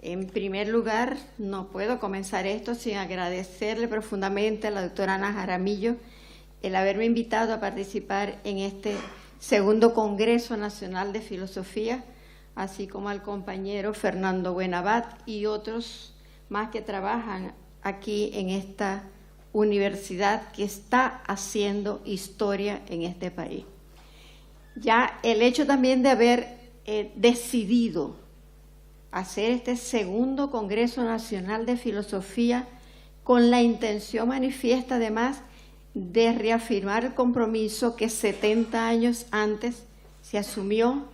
En primer lugar, no puedo comenzar esto sin agradecerle profundamente a la doctora Ana Jaramillo el haberme invitado a participar en este segundo Congreso Nacional de Filosofía, así como al compañero Fernando Buenabat y otros más que trabajan aquí en esta universidad que está haciendo historia en este país. Ya el hecho también de haber decidido hacer este segundo Congreso Nacional de Filosofía con la intención manifiesta además de reafirmar el compromiso que 70 años antes se asumió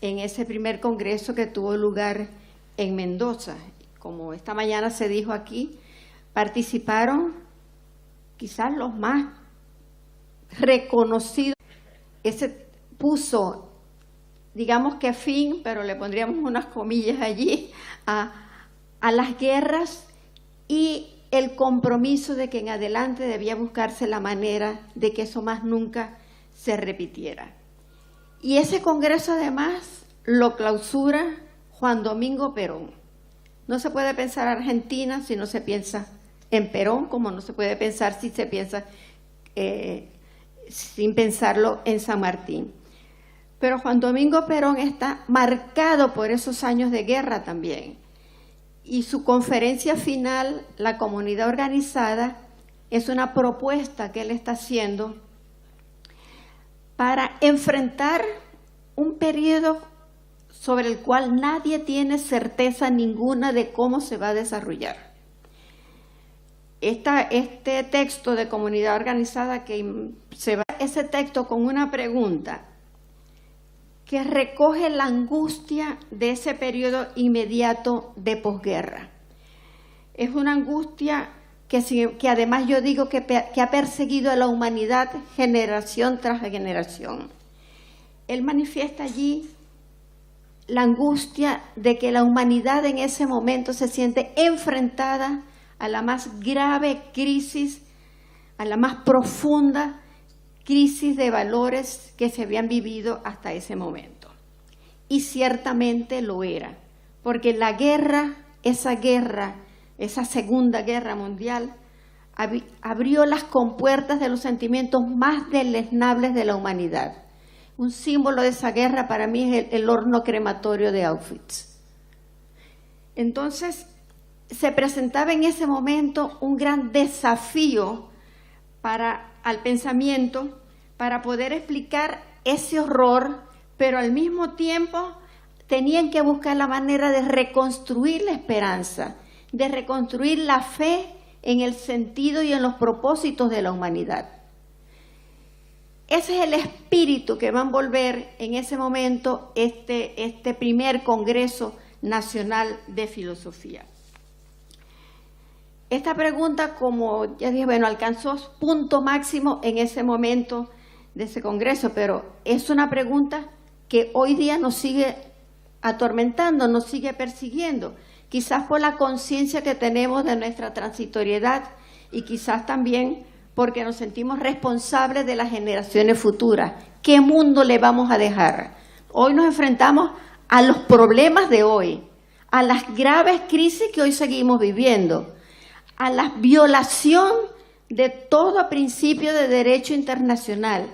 en ese primer congreso que tuvo lugar en Mendoza. Como esta mañana se dijo aquí, participaron quizás los más reconocidos. Ese puso, digamos que fin, pero le pondríamos unas comillas allí, a las guerras y el compromiso de que en adelante debía buscarse la manera de que eso más nunca se repitiera. Y ese congreso además lo clausura Juan Domingo Perón. No se puede pensar Argentina si no se piensa en Perón, como no se puede pensar si se piensa sin pensarlo en San Martín. Pero Juan Domingo Perón está marcado por esos años de guerra también. Y su conferencia final, La Comunidad Organizada, es una propuesta que él está haciendo para enfrentar un periodo sobre el cual nadie tiene certeza ninguna de cómo se va a desarrollar. Este texto de Comunidad Organizada, que se va ese texto con una pregunta que recoge la angustia de ese periodo inmediato de posguerra. Es una angustia que además yo digo que ha perseguido a la humanidad generación tras generación. Él manifiesta allí la angustia de que la humanidad en ese momento se siente enfrentada a la más grave crisis, a la más profunda crisis de valores que se habían vivido hasta ese momento. Y ciertamente lo era, porque la guerra, esa Segunda Guerra Mundial, abrió las compuertas de los sentimientos más deleznables de la humanidad. Un símbolo de esa guerra para mí es el horno crematorio de Auschwitz. Entonces, se presentaba en ese momento un gran desafío al pensamiento para poder explicar ese horror, pero al mismo tiempo tenían que buscar la manera de reconstruir la esperanza, de reconstruir la fe en el sentido y en los propósitos de la humanidad. Ese es el espíritu que va a envolver en ese momento este primer Congreso Nacional de Filosofía. Esta pregunta, como ya dije, bueno, alcanzó punto máximo en ese momento de ese congreso, pero es una pregunta que hoy día nos sigue atormentando, nos sigue persiguiendo, quizás por la conciencia que tenemos de nuestra transitoriedad y quizás también porque nos sentimos responsables de las generaciones futuras. ¿Qué mundo le vamos a dejar? Hoy nos enfrentamos a los problemas de hoy, a las graves crisis que hoy seguimos viviendo, a la violación de todo principio de derecho internacional.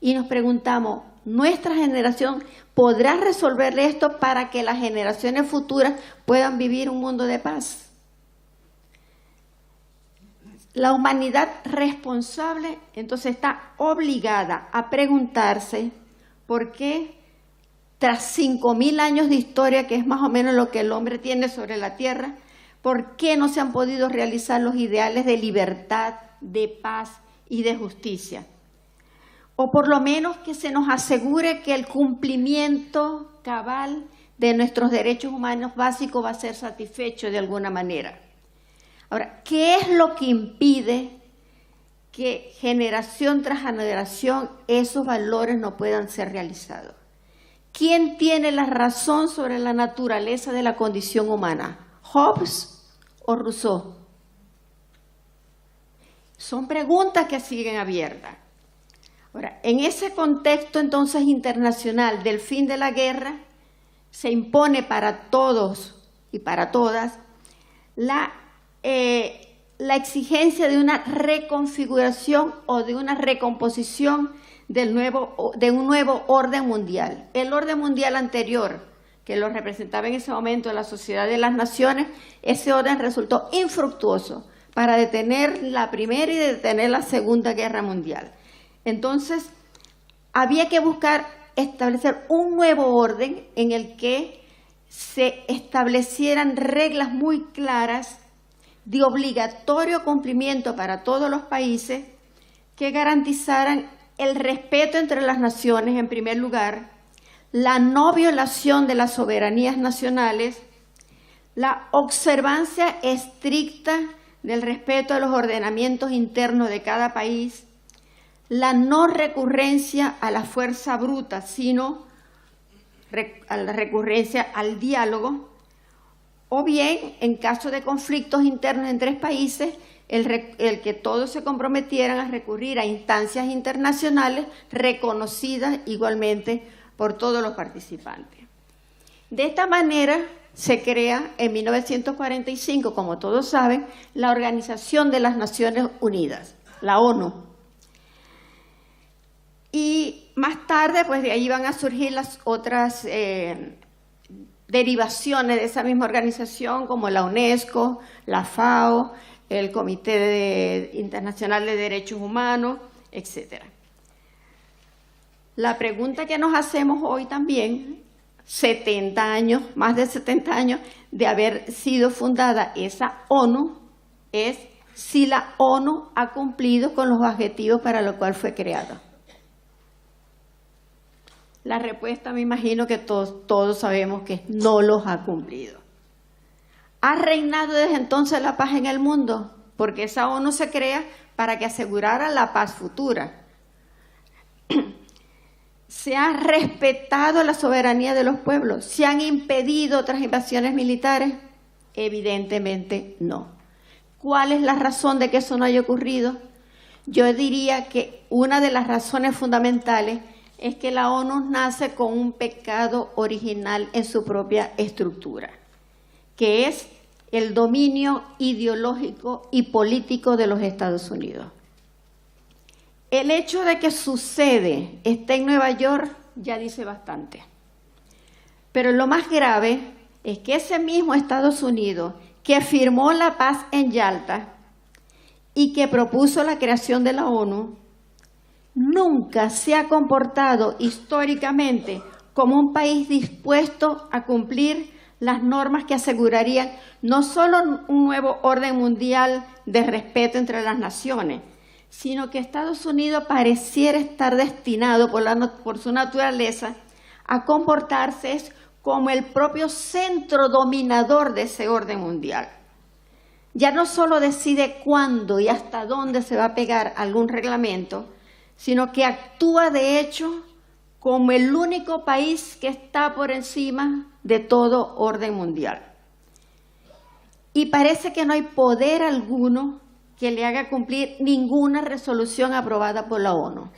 Y nos preguntamos, ¿nuestra generación podrá resolver esto para que las generaciones futuras puedan vivir un mundo de paz? La humanidad responsable, entonces, está obligada a preguntarse por qué, tras 5.000 años de historia, que es más o menos lo que el hombre tiene sobre la tierra, ¿por qué no se han podido realizar los ideales de libertad, de paz y de justicia? O por lo menos que se nos asegure que el cumplimiento cabal de nuestros derechos humanos básicos va a ser satisfecho de alguna manera. Ahora, ¿qué es lo que impide que generación tras generación esos valores no puedan ser realizados? ¿Quién tiene la razón sobre la naturaleza de la condición humana? ¿Hobbes o Rousseau? Son preguntas que siguen abiertas. Ahora, en ese contexto entonces internacional del fin de la guerra, se impone para todos y para todas la exigencia de una reconfiguración o de una recomposición de un nuevo orden mundial. El orden mundial anterior, que lo representaba en ese momento la Sociedad de las Naciones, ese orden resultó infructuoso para detener la Primera y detener la Segunda Guerra Mundial. Entonces, había que buscar establecer un nuevo orden en el que se establecieran reglas muy claras de obligatorio cumplimiento para todos los países que garantizaran el respeto entre las naciones, en primer lugar, la no violación de las soberanías nacionales, la observancia estricta del respeto a los ordenamientos internos de cada país, la no recurrencia a la fuerza bruta, sino a la recurrencia al diálogo, o bien, en caso de conflictos internos en tres países, el que todos se comprometieran a recurrir a instancias internacionales reconocidas igualmente por todos los participantes. De esta manera se crea en 1945, como todos saben, la Organización de las Naciones Unidas, la ONU. Y más tarde, pues de ahí van a surgir las otras derivaciones de esa misma organización, como la UNESCO, la FAO, el Comité Internacional de Derechos Humanos, etc. La pregunta que nos hacemos hoy también, 70 años, más de 70 años de haber sido fundada esa ONU, es si la ONU ha cumplido con los objetivos para los cuales fue creada. La respuesta, me imagino que todos sabemos que no los ha cumplido. ¿Ha reinado desde entonces la paz en el mundo? Porque esa ONU se crea para que asegurara la paz futura. ¿Se ha respetado la soberanía de los pueblos? ¿Se han impedido otras invasiones militares? Evidentemente no. ¿Cuál es la razón de que eso no haya ocurrido? Yo diría que una de las razones fundamentales es que la ONU nace con un pecado original en su propia estructura, que es el dominio ideológico y político de los Estados Unidos. El hecho de que su sede esté en Nueva York ya dice bastante. Pero lo más grave es que ese mismo Estados Unidos que firmó la paz en Yalta y que propuso la creación de la ONU, nunca se ha comportado históricamente como un país dispuesto a cumplir las normas que asegurarían no solo un nuevo orden mundial de respeto entre las naciones, sino que Estados Unidos pareciera estar destinado por su naturaleza a comportarse como el propio centro dominador de ese orden mundial. Ya no solo decide cuándo y hasta dónde se va a pegar algún reglamento, sino que actúa de hecho como el único país que está por encima de todo orden mundial. Y parece que no hay poder alguno que le haga cumplir ninguna resolución aprobada por la ONU.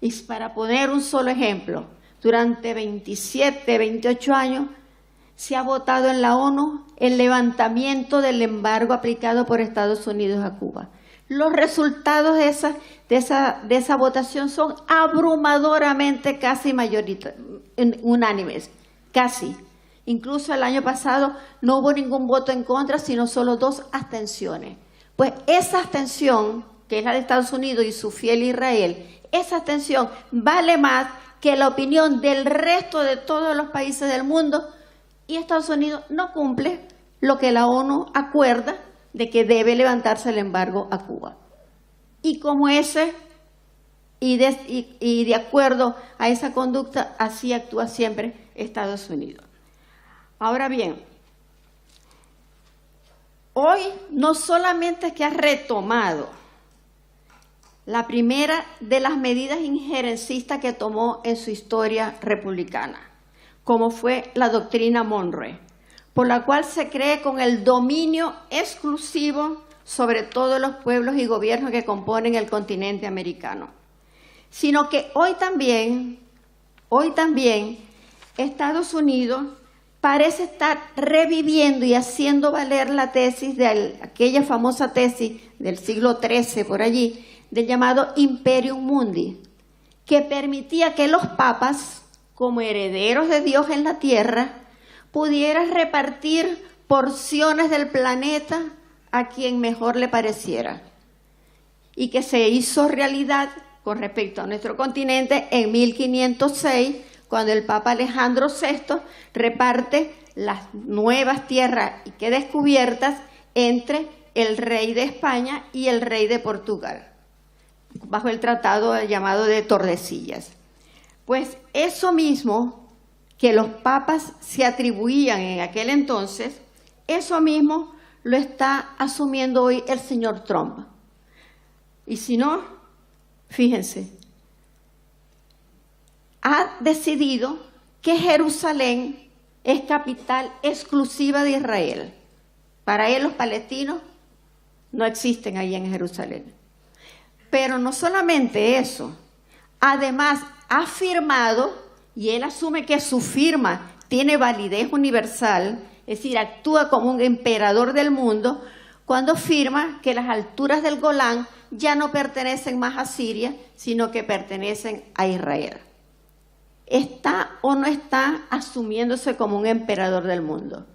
Y para poner un solo ejemplo, durante 27, 28 años se ha votado en la ONU el levantamiento del embargo aplicado por Estados Unidos a Cuba. Los resultados de esa votación son abrumadoramente casi unánimes, casi. Incluso el año pasado no hubo ningún voto en contra, sino solo 2 abstenciones. Pues esa abstención, que es la de Estados Unidos y su fiel Israel, esa abstención vale más que la opinión del resto de todos los países del mundo, y Estados Unidos no cumple lo que la ONU acuerda de que debe levantarse el embargo a Cuba. Y como ese, y de acuerdo a esa conducta, así actúa siempre Estados Unidos. Ahora bien, hoy no solamente es que ha retomado la primera de las medidas injerencistas que tomó en su historia republicana, como fue la doctrina Monroe, por la cual se cree con el dominio exclusivo sobre todos los pueblos y gobiernos que componen el continente americano, sino que hoy también Estados Unidos parece estar reviviendo y haciendo valer la tesis de aquella famosa tesis del siglo XIII por allí, del llamado Imperium Mundi, que permitía que los papas, como herederos de Dios en la tierra, pudieran repartir porciones del planeta a quien mejor le pareciera, y que se hizo realidad con respecto a nuestro continente en 1506, cuando el Papa Alejandro VI reparte las nuevas tierras que descubiertas entre el rey de España y el rey de Portugal, bajo el tratado llamado de Tordesillas. Pues eso mismo que los papas se atribuían en aquel entonces, eso mismo lo está asumiendo hoy el señor Trump. Y si no, fíjense, ha decidido que Jerusalén es capital exclusiva de Israel. Para él los palestinos no existen ahí en Jerusalén. Pero no solamente eso, además ha firmado, y él asume que su firma tiene validez universal, es decir, actúa como un emperador del mundo, cuando afirma que las alturas del Golán ya no pertenecen más a Siria, sino que pertenecen a Israel. ¿Está o no está asumiéndose como un emperador del mundo?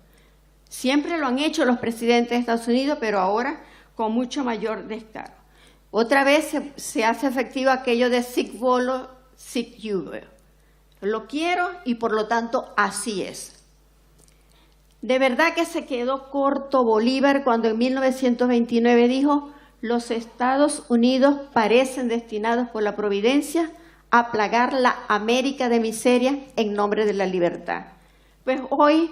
Siempre lo han hecho los presidentes de Estados Unidos, pero ahora con mucho mayor descaro. Otra vez se hace efectivo aquello de sic volo, sic juvo. Lo quiero y por lo tanto así es. De verdad que se quedó corto Bolívar cuando en 1929 dijo: los Estados Unidos parecen destinados por la providencia a plagar la América de miseria en nombre de la libertad. Pues hoy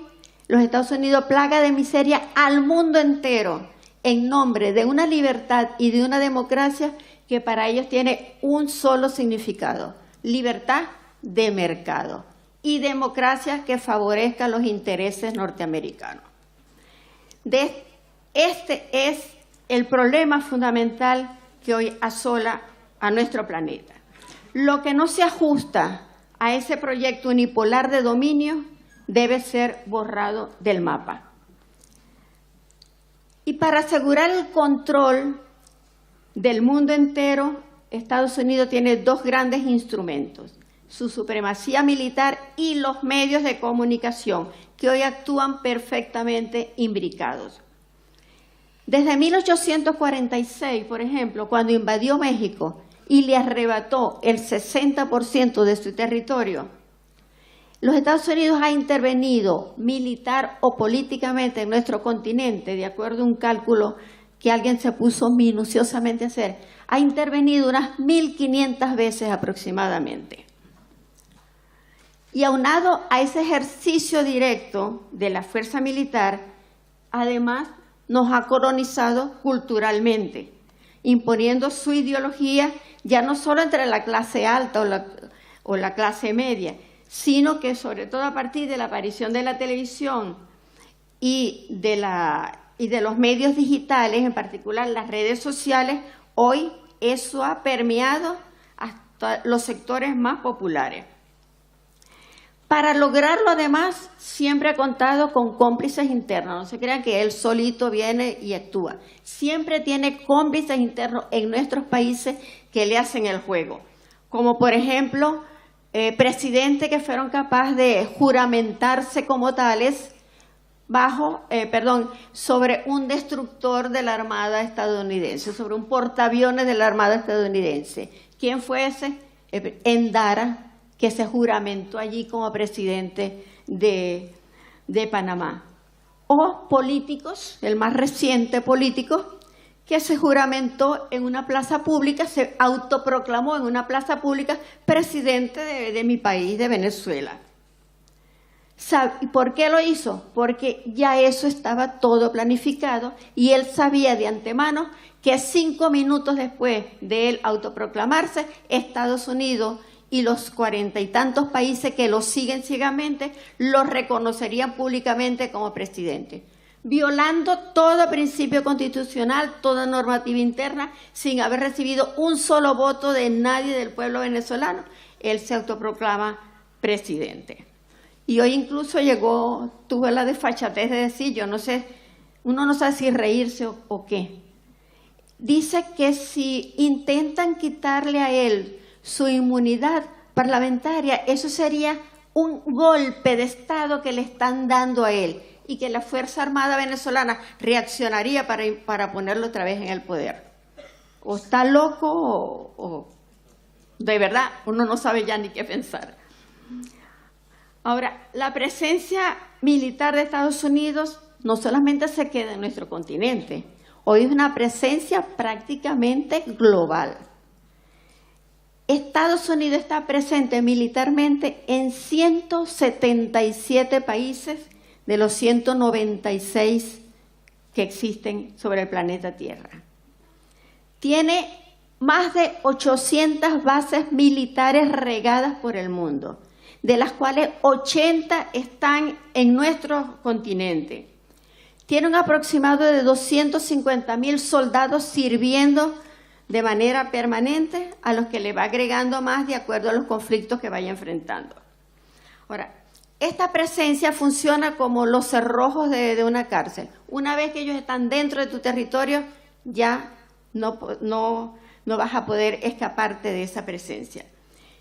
los Estados Unidos plaga de miseria al mundo entero en nombre de una libertad y de una democracia que para ellos tiene un solo significado: libertad de mercado y democracia que favorezca los intereses norteamericanos. Este es el problema fundamental que hoy asola a nuestro planeta. Lo que no se ajusta a ese proyecto unipolar de dominio debe ser borrado del mapa. Y para asegurar el control del mundo entero, Estados Unidos tiene dos grandes instrumentos: su supremacía militar y los medios de comunicación, que hoy actúan perfectamente imbricados. Desde 1846, por ejemplo, cuando invadió México y le arrebató el 60% de su territorio, los Estados Unidos han intervenido militar o políticamente en nuestro continente, de acuerdo a un cálculo que alguien se puso minuciosamente a hacer, ha intervenido unas 1.500 veces aproximadamente. Y aunado a ese ejercicio directo de la fuerza militar, además nos ha colonizado culturalmente, imponiendo su ideología ya no solo entre la clase alta o la clase media, sino que sobre todo a partir de la aparición de la televisión y de los medios digitales, en particular las redes sociales, hoy eso ha permeado hasta los sectores más populares. Para lograrlo, además, siempre ha contado con cómplices internos. No se crean que él solito viene y actúa. Siempre tiene cómplices internos en nuestros países que le hacen el juego. Como, por ejemplo, presidentes que fueron capaces de juramentarse como tales sobre un destructor de la Armada estadounidense, sobre un portaaviones de la Armada estadounidense. ¿Quién fue ese? Endara, que se juramentó allí como presidente de Panamá. O políticos, el más reciente político, que se juramentó en una plaza pública, se autoproclamó en una plaza pública presidente de mi país, de Venezuela. ¿Y por qué lo hizo? Porque ya eso estaba todo planificado y él sabía de antemano que 5 minutos después de él autoproclamarse, Estados Unidos y los 40 y tantos países que lo siguen ciegamente lo reconocerían públicamente como presidente, violando todo principio constitucional, toda normativa interna, sin haber recibido un solo voto de nadie del pueblo venezolano. Él se autoproclama presidente. Y hoy incluso tuvo la desfachatez de decir, yo no sé, uno no sabe si reírse o qué. Dice que si intentan quitarle a él su inmunidad parlamentaria, eso sería un golpe de Estado que le están dando a él y que la Fuerza Armada venezolana reaccionaría para ponerlo otra vez en el poder. O está loco o de verdad uno no sabe ya ni qué pensar. Ahora, la presencia militar de Estados Unidos no solamente se queda en nuestro continente, hoy es una presencia prácticamente global. Estados Unidos está presente militarmente en 177 países de los 196 que existen sobre el planeta Tierra. Tiene más de 800 bases militares regadas por el mundo, de las cuales 80 están en nuestro continente. Tiene un aproximado de 250.000 soldados sirviendo de manera permanente, a los que le va agregando más de acuerdo a los conflictos que vaya enfrentando. Ahora, esta presencia funciona como los cerrojos de una cárcel. Una vez que ellos están dentro de tu territorio, ya no vas a poder escaparte de esa presencia.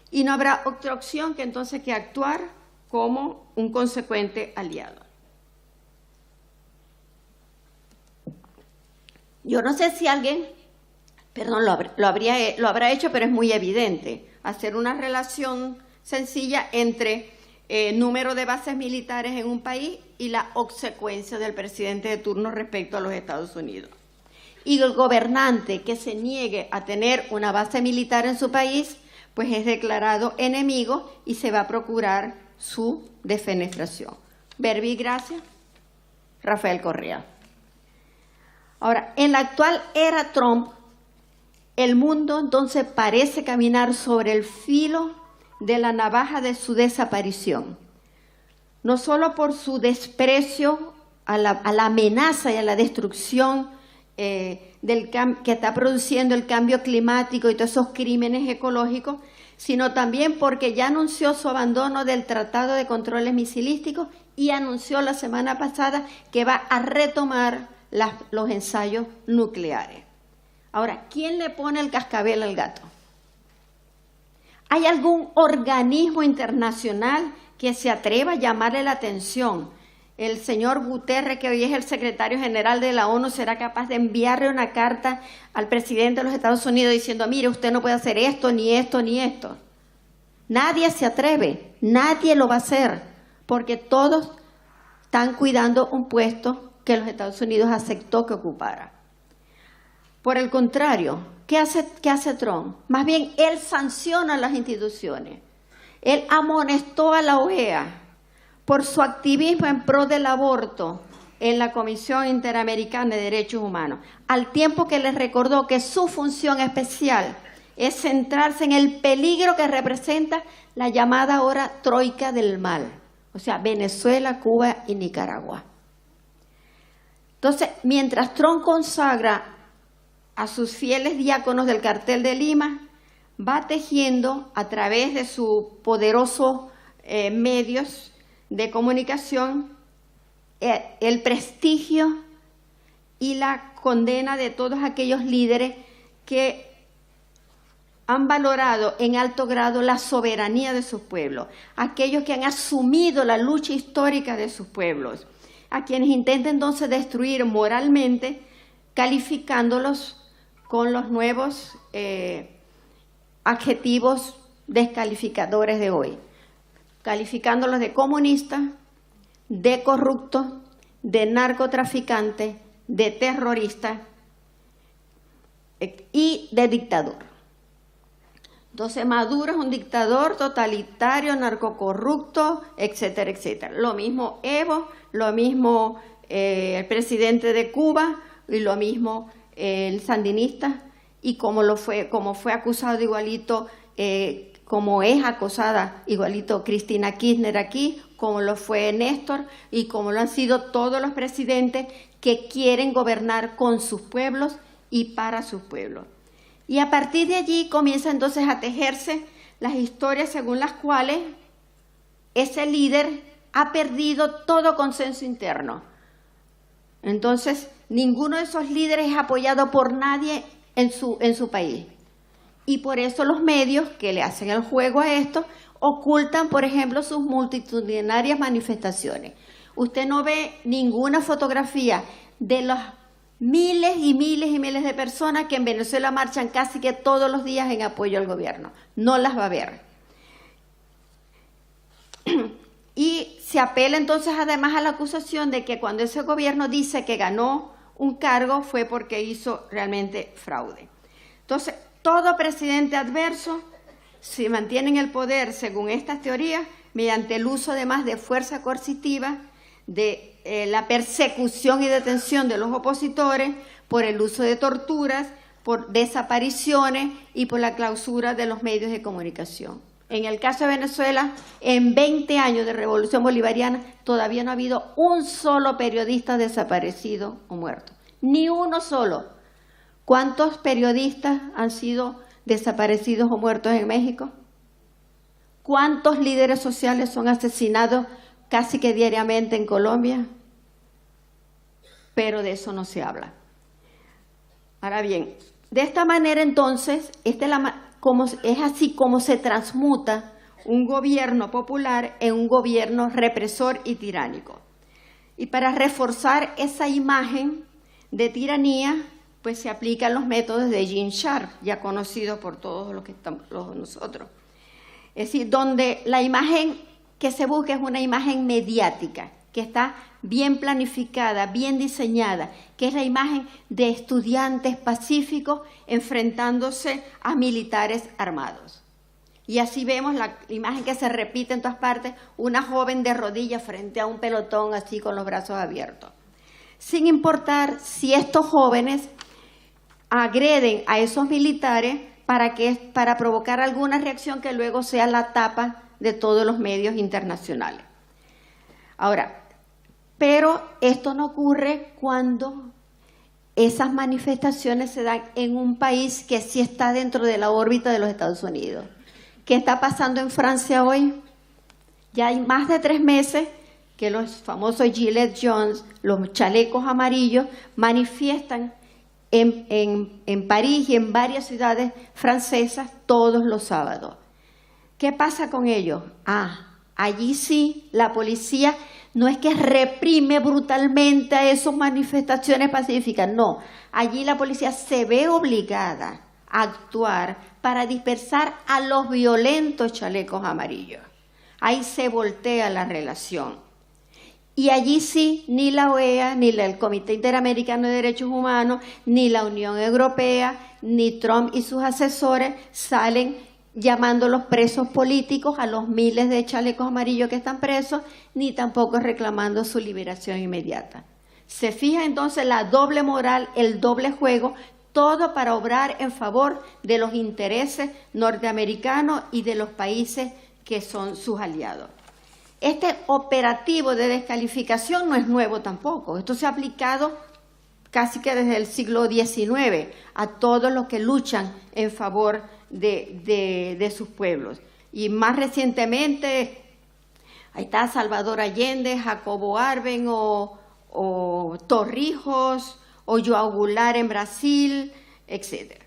Y no habrá otra opción que entonces que actuar como un consecuente aliado. Yo no sé si alguien, perdón, lo habrá hecho, pero es muy evidente, hacer una relación sencilla entre número de bases militares en un país y la obsecuencia del presidente de turno respecto a los Estados Unidos. Y el gobernante que se niegue a tener una base militar en su país, pues es declarado enemigo y se va a procurar su defenestración. Verbi, gracias. Rafael Correa. Ahora, en la actual era Trump, el mundo entonces parece caminar sobre el filo de la navaja de su desaparición. No solo por su desprecio a la amenaza y a la destrucción que está produciendo el cambio climático y todos esos crímenes ecológicos, sino también porque ya anunció su abandono del Tratado de Controles Misilísticos y anunció la semana pasada que va a retomar los ensayos nucleares. Ahora, ¿quién le pone el cascabel al gato? ¿Hay algún organismo internacional que se atreva a llamarle la atención? El señor Guterres, que hoy es el secretario general de la ONU, será capaz de enviarle una carta al presidente de los Estados Unidos diciendo, mire, usted no puede hacer esto, ni esto, ni esto. Nadie se atreve, nadie lo va a hacer, porque todos están cuidando un puesto que los Estados Unidos aceptó que ocupara. Por el contrario, ¿qué hace Trump? Más bien, él sanciona a las instituciones. Él amonestó a la OEA por su activismo en pro del aborto en la Comisión Interamericana de Derechos Humanos, al tiempo que les recordó que su función especial es centrarse en el peligro que representa la llamada ahora Troika del Mal, o sea, Venezuela, Cuba y Nicaragua. Entonces, mientras Trump consagra a sus fieles diáconos del Cartel de Lima, va tejiendo a través de sus poderosos medios de comunicación el prestigio y la condena de todos aquellos líderes que han valorado en alto grado la soberanía de sus pueblos, aquellos que han asumido la lucha histórica de sus pueblos, a quienes intentan entonces destruir moralmente, calificándolos con los nuevos adjetivos descalificadores de hoy, calificándolos de comunistas, de corruptos, de narcotraficantes, de terroristas y de dictador. Entonces Maduro es un dictador totalitario, narcocorrupto, etcétera, etcétera. Lo mismo Evo, lo mismo el presidente de Cuba y lo mismo el sandinista, y como fue acusado igualito, como es acusada igualito Cristina Kirchner aquí, como lo fue Néstor y como lo han sido todos los presidentes que quieren gobernar con sus pueblos y para sus pueblos. Y a partir de allí comienza entonces a tejerse las historias según las cuales ese líder ha perdido todo consenso interno. Entonces, ninguno de esos líderes es apoyado por nadie en su país. Y por eso los medios que le hacen el juego a esto ocultan, por ejemplo, sus multitudinarias manifestaciones. Usted no ve ninguna fotografía de los miles y miles y miles de personas que en Venezuela marchan casi que todos los días en apoyo al gobierno. No las va a ver. Y se apela entonces además a la acusación de que cuando ese gobierno dice que ganó un cargo fue porque hizo realmente fraude. Entonces, todo presidente adverso se mantiene en el poder, según estas teorías, mediante el uso además de fuerza coercitiva, de la persecución y detención de los opositores, por el uso de torturas, por desapariciones y por la clausura de los medios de comunicación. En el caso de Venezuela, en 20 años de revolución bolivariana, todavía no ha habido un solo periodista desaparecido o muerto. Ni uno solo. ¿Cuántos periodistas han sido desaparecidos o muertos en México? ¿Cuántos líderes sociales son asesinados casi que diariamente en Colombia? Pero de eso no se habla. Ahora bien, de esta manera entonces, es así como se transmuta un gobierno popular en un gobierno represor y tiránico. Y para reforzar esa imagen de tiranía, pues se aplican los métodos de Gene Sharp, ya conocidos por todos los que estamos nosotros. Es decir, donde la imagen que se busca es una imagen mediática, que está bien planificada, bien diseñada, que es la imagen de estudiantes pacíficos enfrentándose a militares armados. Y así vemos la imagen que se repite en todas partes, una joven de rodillas frente a un pelotón así con los brazos abiertos. Sin importar si estos jóvenes agreden a esos militares para provocar alguna reacción que luego sea la tapa de todos los medios internacionales. Ahora, pero esto no ocurre cuando esas manifestaciones se dan en un país que sí está dentro de la órbita de los Estados Unidos. ¿Qué está pasando en Francia hoy? Ya hay más de 3 meses que los famosos Gilets Jaunes, los chalecos amarillos, manifiestan en París y en varias ciudades francesas todos los sábados. ¿Qué pasa con ellos? Allí sí la policía no es que reprime brutalmente a esas manifestaciones pacíficas, no. Allí la policía se ve obligada a actuar para dispersar a los violentos chalecos amarillos. Ahí se voltea la relación. Y allí sí, ni la OEA, ni el Comité Interamericano de Derechos Humanos, ni la Unión Europea, ni Trump y sus asesores salen llamando a los presos políticos, a los miles de chalecos amarillos que están presos, ni tampoco reclamando su liberación inmediata. Se fija entonces la doble moral, el doble juego, todo para obrar en favor de los intereses norteamericanos y de los países que son sus aliados. Este operativo de descalificación no es nuevo tampoco. Esto se ha aplicado casi que desde el siglo XIX a todos los que luchan en favor de sus pueblos. Y más recientemente, ahí está Salvador Allende, Jacobo Arbenz o Torrijos o João Goulart en Brasil, etc.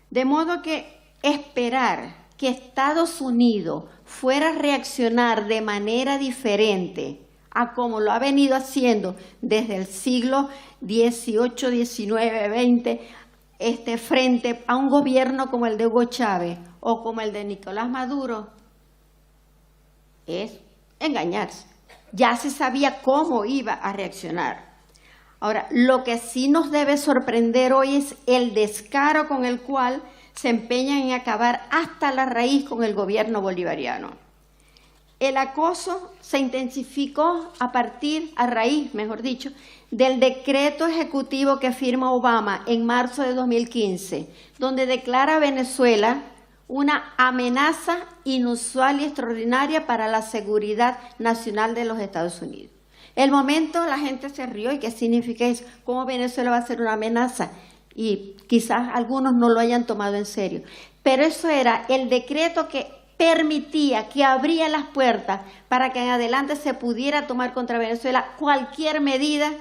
De modo que esperar que Estados Unidos fuera a reaccionar de manera diferente a como lo ha venido haciendo desde el siglo XVIII, XIX, XX, frente a un gobierno como el de Hugo Chávez o como el de Nicolás Maduro, es engañarse. Ya se sabía cómo iba a reaccionar. Ahora, lo que sí nos debe sorprender hoy es el descaro con el cual se empeñan en acabar hasta la raíz con el gobierno bolivariano. El acoso se intensificó a raíz, del decreto ejecutivo que firma Obama en marzo de 2015, donde declara a Venezuela una amenaza inusual y extraordinaria para la seguridad nacional de los Estados Unidos. El momento la gente se rió, ¿y qué significa eso? ¿Cómo Venezuela va a ser una amenaza? Y quizás algunos no lo hayan tomado en serio. Pero eso era el decreto que permitía, que abría las puertas para que en adelante se pudiera tomar contra Venezuela cualquier medida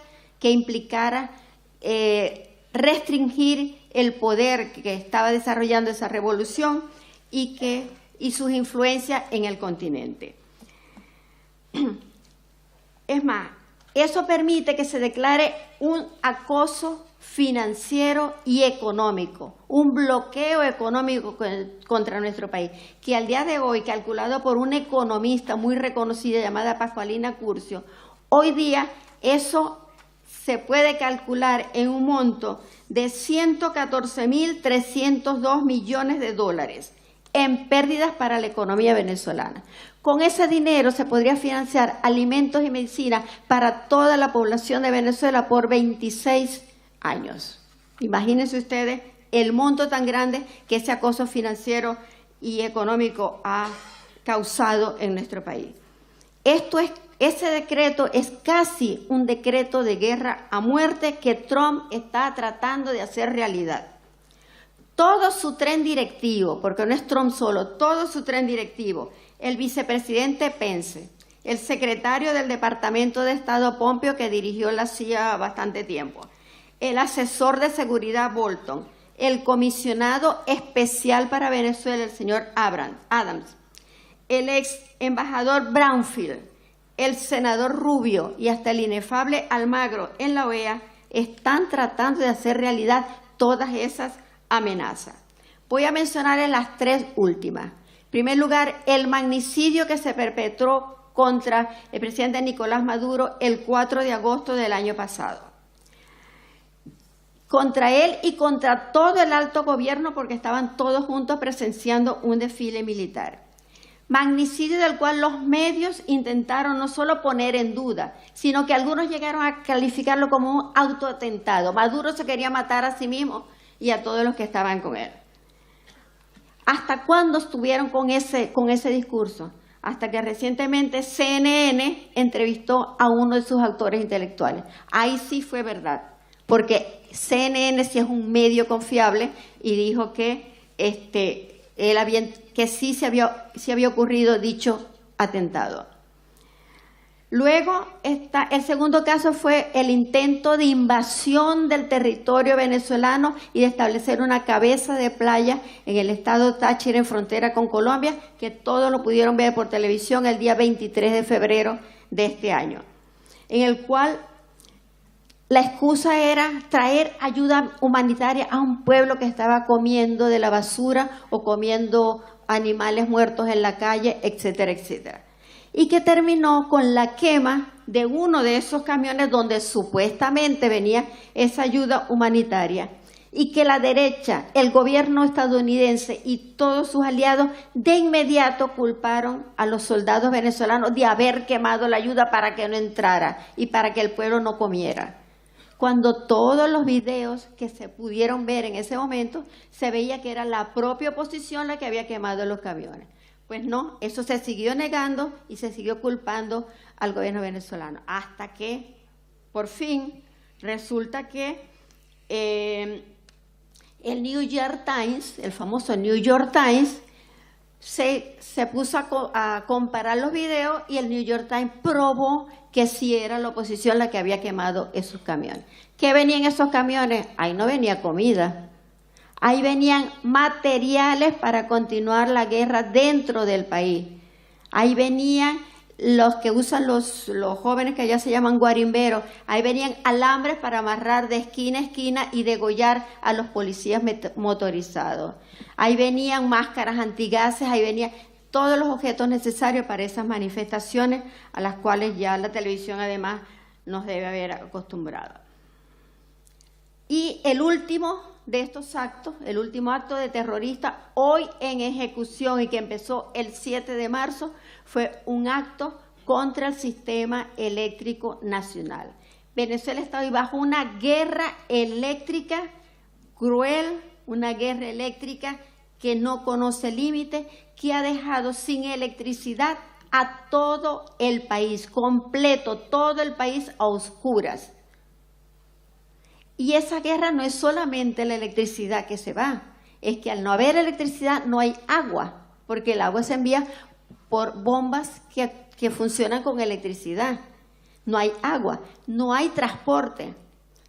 que implicara restringir el poder que estaba desarrollando esa revolución y sus influencias en el continente. Es más, eso permite que se declare un acoso financiero y económico, un bloqueo económico contra nuestro país, que al día de hoy, calculado por una economista muy reconocida llamada Pascualina Curcio, hoy día eso se puede calcular en un monto de 114.302 millones de dólares en pérdidas para la economía venezolana. Con ese dinero se podría financiar alimentos y medicinas para toda la población de Venezuela por 26 años. Imagínense ustedes el monto tan grande que ese acoso financiero y económico ha causado en nuestro país. Ese decreto es casi un decreto de guerra a muerte que Trump está tratando de hacer realidad. Todo su tren directivo, porque no es Trump solo, todo su tren directivo, el vicepresidente Pence, el secretario del Departamento de Estado Pompeo, que dirigió la CIA bastante tiempo, el asesor de seguridad Bolton, el comisionado especial para Venezuela, el señor Adams, el ex embajador Brownfield, el senador Rubio y hasta el inefable Almagro en la OEA están tratando de hacer realidad todas esas amenazas. Voy a mencionar las tres últimas. En primer lugar, el magnicidio que se perpetró contra el presidente Nicolás Maduro el 4 de agosto del año pasado. Contra él y contra todo el alto gobierno, porque estaban todos juntos presenciando un desfile militar. Magnicidio del cual los medios intentaron no solo poner en duda, sino que algunos llegaron a calificarlo como un autoatentado. Maduro se quería matar a sí mismo y a todos los que estaban con él. ¿Hasta cuándo estuvieron con ese discurso? Hasta que recientemente CNN entrevistó a uno de sus autores intelectuales. Ahí sí fue verdad, porque CNN sí es un medio confiable y dijo que que sí se había ocurrido dicho atentado. Luego, el segundo caso fue el intento de invasión del territorio venezolano y de establecer una cabeza de playa en el estado Táchira, en frontera con Colombia, que todos lo pudieron ver por televisión el día 23 de febrero de este año, en el cual la excusa era traer ayuda humanitaria a un pueblo que estaba comiendo de la basura o comiendo animales muertos en la calle, etcétera, etcétera. Y que terminó con la quema de uno de esos camiones donde supuestamente venía esa ayuda humanitaria, y que la derecha, el gobierno estadounidense y todos sus aliados de inmediato culparon a los soldados venezolanos de haber quemado la ayuda para que no entrara y para que el pueblo no comiera. Cuando todos los videos que se pudieron ver en ese momento, se veía que era la propia oposición la que había quemado los camiones. Pues no, eso se siguió negando y se siguió culpando al gobierno venezolano, hasta que, por fin, resulta que el New York Times, el famoso New York Times, se puso a comparar los videos y el New York Times probó que sí era la oposición la que había quemado esos camiones. ¿Qué venía en esos camiones? Ahí no venía comida. Ahí venían materiales para continuar la guerra dentro del país. Ahí venían los que usan los jóvenes que allá se llaman guarimberos. Ahí venían alambres para amarrar de esquina a esquina y degollar a los policías motorizados. Ahí venían máscaras antigases, ahí venían todos los objetos necesarios para esas manifestaciones a las cuales ya la televisión además nos debe haber acostumbrado. Y el último de estos actos, el último acto de terrorista hoy en ejecución y que empezó el 7 de marzo, fue un acto contra el sistema eléctrico nacional. Venezuela está hoy bajo una guerra eléctrica cruel, una guerra eléctrica que no conoce límite, que ha dejado sin electricidad a todo el país, completo, todo el país a oscuras. Y esa guerra no es solamente la electricidad que se va, es que al no haber electricidad no hay agua. porque el agua se envía por bombas que funcionan con electricidad. No hay agua, no hay transporte,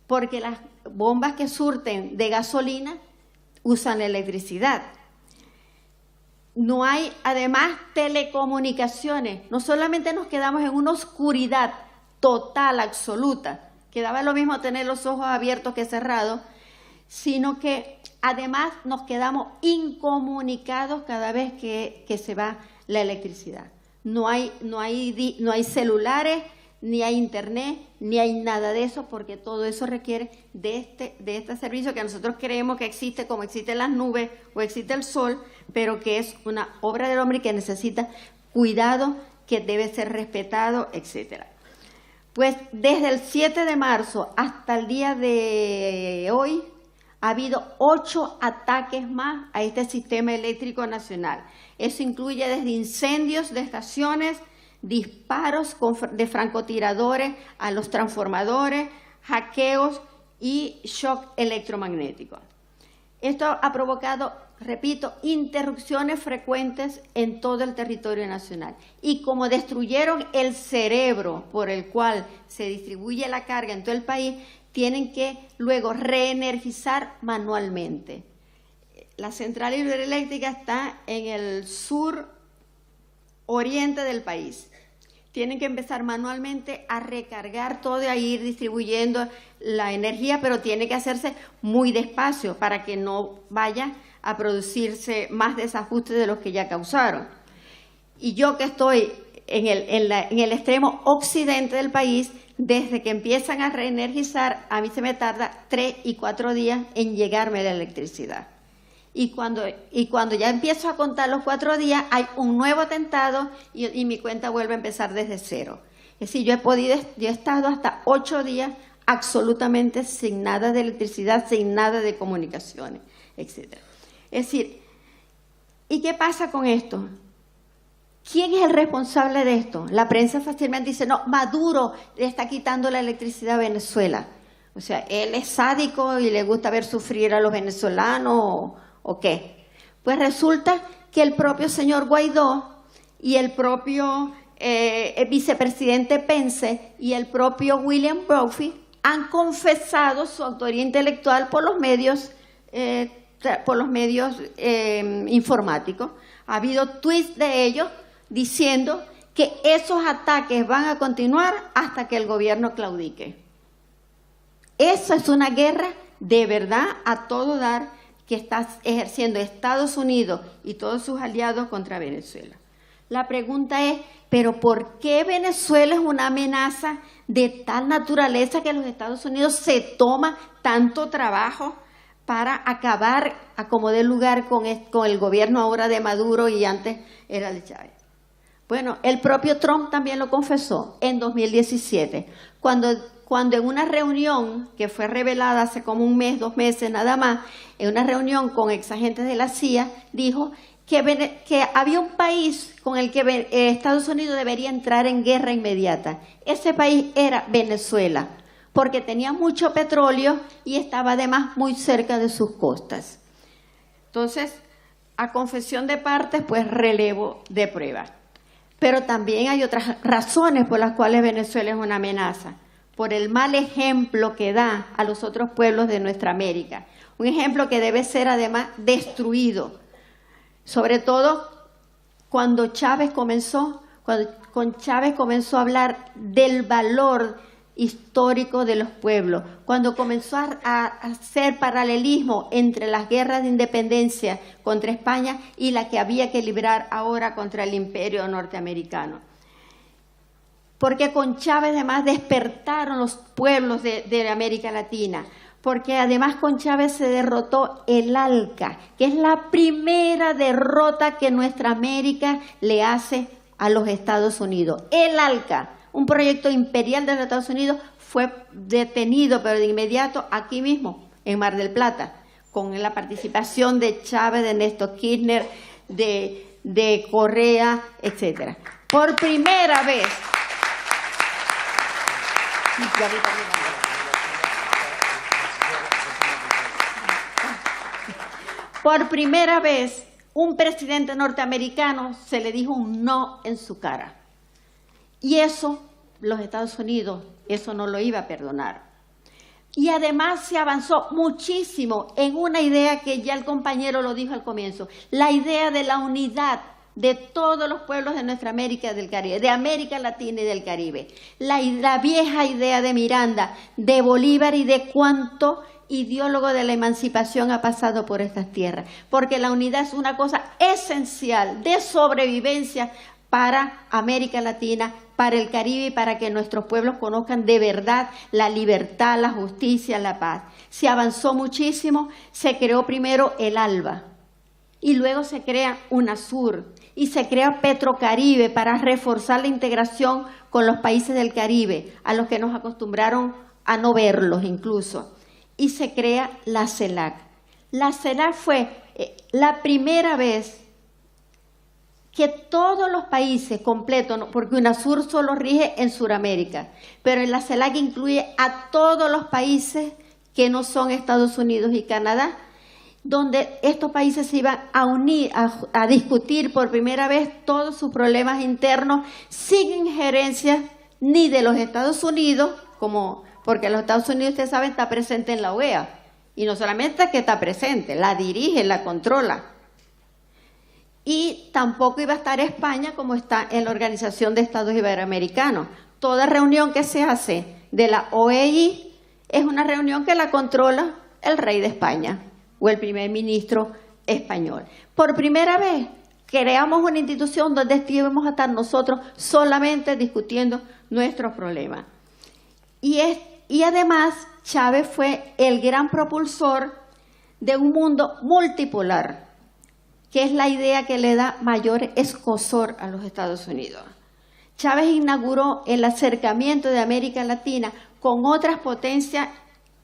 porque las bombas que surten de gasolina usan electricidad. No hay, además, telecomunicaciones. No solamente nos quedamos en una oscuridad total, absoluta, que daba lo mismo tener los ojos abiertos que cerrados, sino que además nos quedamos incomunicados cada vez que se va la electricidad. No hay celulares, ni hay internet, ni hay nada de eso, porque todo eso requiere de este servicio que nosotros creemos que existe, como existen las nubes o existe el sol, pero que es una obra del hombre y que necesita cuidado, que debe ser respetado, etcétera. Pues desde el 7 de marzo hasta el día de hoy ha habido 8 ataques más a este sistema eléctrico nacional. Eso incluye desde incendios de estaciones, disparos de francotiradores a los transformadores, hackeos y shock electromagnético. Esto ha provocado, repito, interrupciones frecuentes en todo el territorio nacional. Y como destruyeron el cerebro por el cual se distribuye la carga en todo el país, tienen que luego reenergizar manualmente. La central hidroeléctrica está en el sur oriente del país. Tienen que empezar manualmente a recargar todo y a ir distribuyendo la energía, pero tiene que hacerse muy despacio para que no vaya a producirse más desajustes de los que ya causaron. Y yo que estoy en el extremo occidente del país, desde que empiezan a reenergizar, a mí se me tarda 3 y 4 días en llegarme la electricidad. Y cuando ya empiezo a contar los 4 días, hay un nuevo atentado y mi cuenta vuelve a empezar desde cero. Es decir, yo he estado hasta 8 días absolutamente sin nada de electricidad, sin nada de comunicaciones, etc. Es decir, ¿y qué pasa con esto? ¿Quién es el responsable de esto? La prensa fácilmente dice, no, Maduro le está quitando la electricidad a Venezuela. O sea, él es sádico y le gusta ver sufrir a los venezolanos ¿o qué? Pues resulta que el propio señor Guaidó y el propio vicepresidente Pence y el propio William Brophy han confesado su autoría intelectual por los medios informáticos. Ha habido tweets de ellos diciendo que esos ataques van a continuar hasta que el gobierno claudique. Esa es una guerra de verdad a todo dar que está ejerciendo Estados Unidos y todos sus aliados contra Venezuela. La pregunta es, ¿pero por qué Venezuela es una amenaza de tal naturaleza que los Estados Unidos se toma tanto trabajo para acabar a como dé lugar con el gobierno ahora de Maduro y antes era de Chávez? Bueno, el propio Trump también lo confesó en 2017, cuando en una reunión que fue revelada hace como 1 mes, 2 meses nada más, en una reunión con exagentes de la CIA, dijo que había un país con el que Estados Unidos debería entrar en guerra inmediata. Ese país era Venezuela, porque tenía mucho petróleo y estaba además muy cerca de sus costas. Entonces, a confesión de partes, pues relevo de pruebas. Pero también hay otras razones por las cuales Venezuela es una amenaza. Por el mal ejemplo que da a los otros pueblos de nuestra América. Un ejemplo que debe ser además destruido. Sobre todo cuando Chávez comenzó a hablar del valor histórico de los pueblos, cuando comenzó a hacer paralelismo entre las guerras de independencia contra España y la que había que librar ahora contra el imperio norteamericano. Porque con Chávez además despertaron los pueblos de América Latina, porque además con Chávez se derrotó el ALCA, que es la primera derrota que nuestra América le hace a los Estados Unidos. El ALCA, un proyecto imperial de los Estados Unidos, fue detenido, pero de inmediato aquí mismo, en Mar del Plata, con la participación de Chávez, de Néstor Kirchner, de Correa, etcétera. Por primera vez. Por primera vez, un presidente norteamericano se le dijo un no en su cara. Y eso, los Estados Unidos, eso no lo iba a perdonar. Y además se avanzó muchísimo en una idea que ya el compañero lo dijo al comienzo, la idea de la unidad de todos los pueblos de nuestra América del Caribe, de América Latina y del Caribe. La vieja idea de Miranda, de Bolívar y de cuánto ideólogo de la emancipación ha pasado por estas tierras, porque la unidad es una cosa esencial de sobrevivencia para América Latina, para el Caribe y para que nuestros pueblos conozcan de verdad la libertad, la justicia, la paz. Se avanzó muchísimo, se creó primero el ALBA y luego se crea UNASUR y se crea Petrocaribe para reforzar la integración con los países del Caribe, a los que nos acostumbraron a no verlos incluso. Y se crea la CELAC. La CELAC fue la primera vez que todos los países completos, porque UNASUR solo rige en Sudamérica, pero en la CELAC incluye a todos los países que no son Estados Unidos y Canadá, donde estos países se iban a unir, a discutir por primera vez todos sus problemas internos sin injerencia ni de los Estados Unidos, porque los Estados Unidos, ustedes saben, está presente en la OEA. Y no solamente que está presente, la dirige, la controla. Y tampoco iba a estar España como está en la Organización de Estados Iberoamericanos. Toda reunión que se hace de la OEI es una reunión que la controla el rey de España o el primer ministro español. Por primera vez creamos una institución donde íbamos a estar nosotros solamente discutiendo nuestros problemas. Y además Chávez fue el gran propulsor de un mundo multipolar, que es la idea que le da mayor escozor a los Estados Unidos. Chávez inauguró el acercamiento de América Latina con otras potencias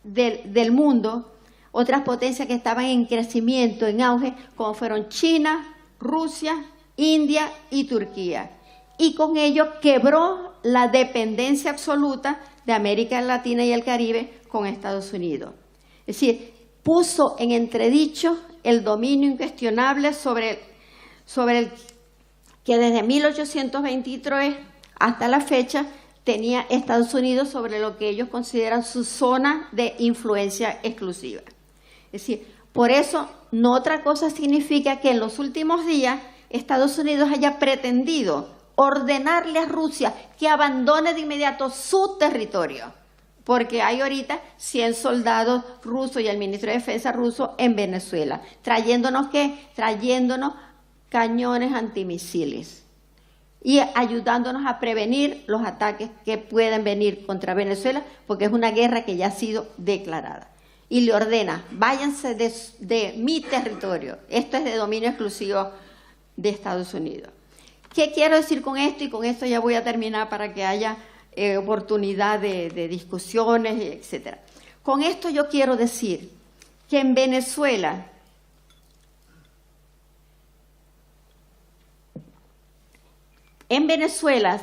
del mundo, otras potencias que estaban en crecimiento, en auge, como fueron China, Rusia, India y Turquía. Y con ello quebró la dependencia absoluta de América Latina y el Caribe con Estados Unidos. Es decir, puso en entredicho el dominio incuestionable sobre el que desde 1823 hasta la fecha tenía Estados Unidos sobre lo que ellos consideran su zona de influencia exclusiva. Es decir, por eso no otra cosa significa que en los últimos días Estados Unidos haya pretendido ordenarle a Rusia que abandone de inmediato su territorio, porque hay ahorita 100 soldados rusos y el ministro de Defensa ruso en Venezuela. ¿Trayéndonos qué? Trayéndonos cañones antimisiles y ayudándonos a prevenir los ataques que pueden venir contra Venezuela, porque es una guerra que ya ha sido declarada. Y le ordena, váyanse de mi territorio. Esto es de dominio exclusivo de Estados Unidos. ¿Qué quiero decir con esto? Y con esto ya voy a terminar para que haya oportunidad de discusiones, etc. Con esto yo quiero decir que en Venezuela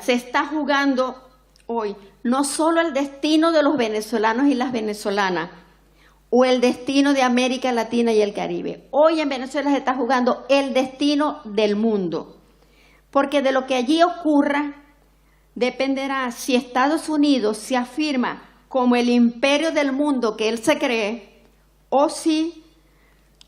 se está jugando hoy no solo el destino de los venezolanos y las venezolanas, o el destino de América Latina y el Caribe. Hoy en Venezuela se está jugando el destino del mundo, porque de lo que allí ocurra dependerá si Estados Unidos se afirma como el imperio del mundo que él se cree, o si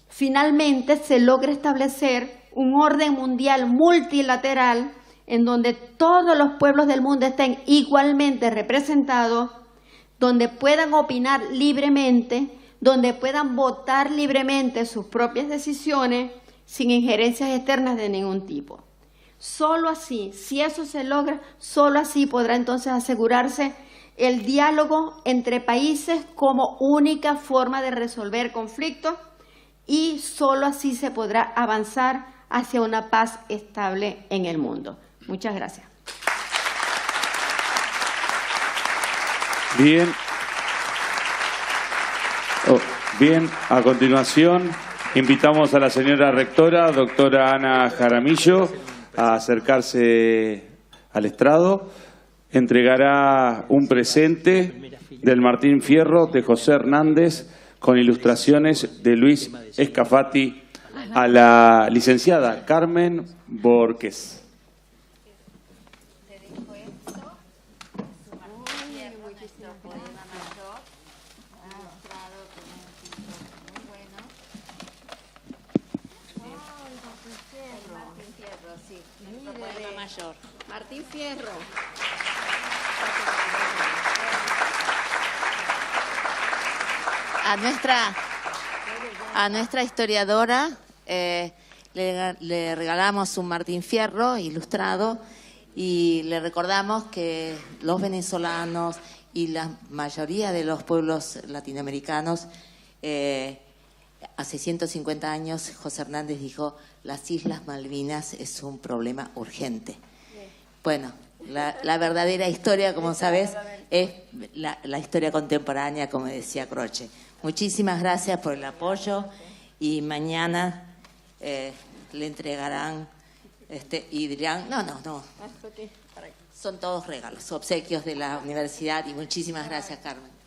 finalmente se logra establecer un orden mundial multilateral en donde todos los pueblos del mundo estén igualmente representados, donde puedan opinar libremente, donde puedan votar libremente sus propias decisiones sin injerencias externas de ningún tipo. Solo así, si eso se logra, solo así podrá entonces asegurarse el diálogo entre países como única forma de resolver conflictos y solo así se podrá avanzar hacia una paz estable en el mundo. Muchas gracias. Bien. Bien, a continuación invitamos a la señora rectora, doctora Ana Jaramillo, a acercarse al estrado. Entregará un presente del Martín Fierro de José Hernández con ilustraciones de Luis Escafati a la licenciada Carmen Borges. Martín Fierro. A nuestra historiadora le regalamos un Martín Fierro ilustrado y le recordamos que los venezolanos y la mayoría de los pueblos latinoamericanos, hace 150 años José Hernández dijo: las Islas Malvinas es un problema urgente. Bueno, la verdadera historia, como sabes, es la historia contemporánea, como decía Croce. Muchísimas gracias por el apoyo y mañana le entregarán y dirán, no, son todos regalos, obsequios de la universidad y muchísimas gracias, Carmen.